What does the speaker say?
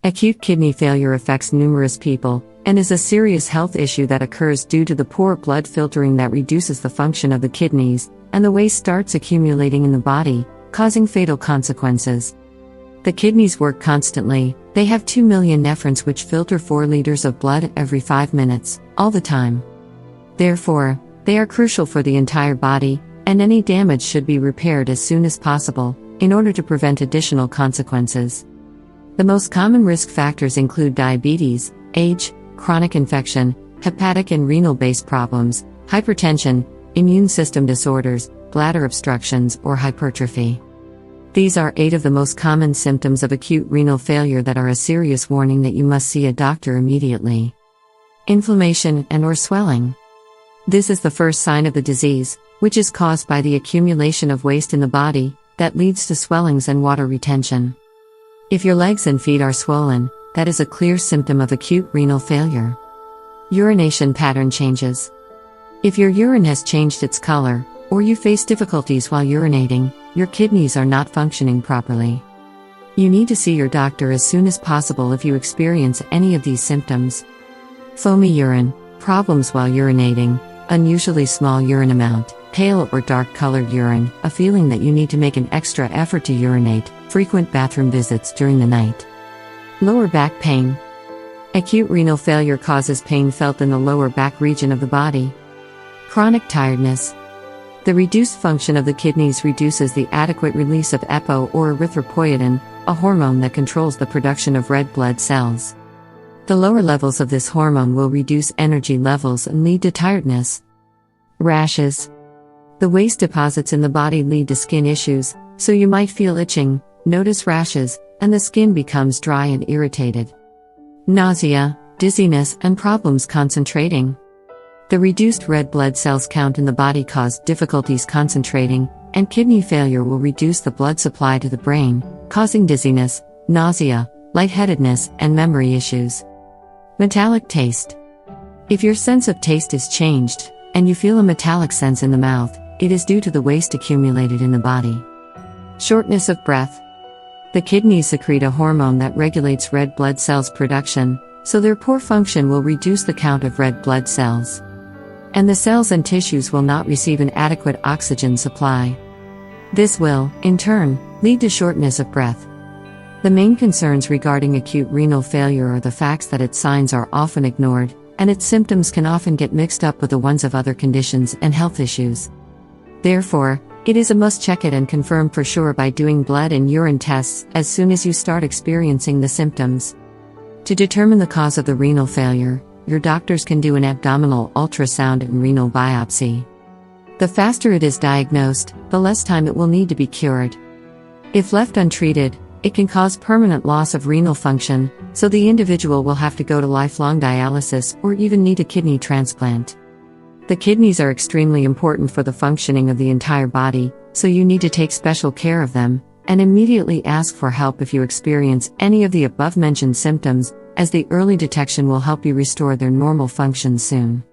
Acute kidney failure affects numerous people, and is a serious health issue that occurs due to the poor blood filtering that reduces the function of the kidneys, and the waste starts accumulating in the body, causing fatal consequences. The kidneys work constantly. They have 2 million nephrons which filter 4 liters of blood every 5 minutes, all the time. Therefore, they are crucial for the entire body, and any damage should be repaired as soon as possible, in order to prevent additional consequences. The most common risk factors include diabetes, age, chronic infection, hepatic and renal-based problems, hypertension, immune system disorders, bladder obstructions, or hypertrophy. These are 8 of the most common symptoms of acute renal failure that are a serious warning that you must see a doctor immediately. Inflammation and/or swelling. This is the first sign of the disease, which is caused by the accumulation of waste in the body, that leads to swellings and water retention. If your legs and feet are swollen, that is a clear symptom of acute renal failure. Urination pattern changes. If your urine has changed its color, or you face difficulties while urinating, your kidneys are not functioning properly. You need to see your doctor as soon as possible if you experience any of these symptoms. Foamy urine, problems while urinating, unusually small urine amount, pale or dark-colored urine, a feeling that you need to make an extra effort to urinate, frequent bathroom visits during the night. Lower back pain. Acute renal failure causes pain felt in the lower back region of the body. Chronic tiredness. The reduced function of the kidneys reduces the adequate release of EPO or erythropoietin, a hormone that controls the production of red blood cells. The lower levels of this hormone will reduce energy levels and lead to tiredness. Rashes. The waste deposits in the body lead to skin issues, so you might feel itching, notice rashes, and the skin becomes dry and irritated. Nausea, dizziness, and problems concentrating. The reduced red blood cells count in the body cause difficulties concentrating, and kidney failure will reduce the blood supply to the brain, causing dizziness, nausea, lightheadedness, and memory issues. Metallic taste. If your sense of taste is changed, and you feel a metallic sense in the mouth, it is due to the waste accumulated in the body. Shortness of breath. The kidneys secrete a hormone that regulates red blood cells production, so their poor function will reduce the count of red blood cells. And the cells and tissues will not receive an adequate oxygen supply. This will, in turn, lead to shortness of breath. The main concerns regarding acute renal failure are the facts that its signs are often ignored, and its symptoms can often get mixed up with the ones of other conditions and health issues. Therefore, it is a must check it and confirm for sure by doing blood and urine tests as soon as you start experiencing the symptoms. To determine the cause of the renal failure, your doctors can do an abdominal ultrasound and renal biopsy. The faster it is diagnosed, the less time it will need to be cured. If left untreated, it can cause permanent loss of renal function, so the individual will have to go to lifelong dialysis or even need a kidney transplant. The kidneys are extremely important for the functioning of the entire body, so you need to take special care of them, and immediately ask for help if you experience any of the above-mentioned symptoms, as the early detection will help you restore their normal function soon.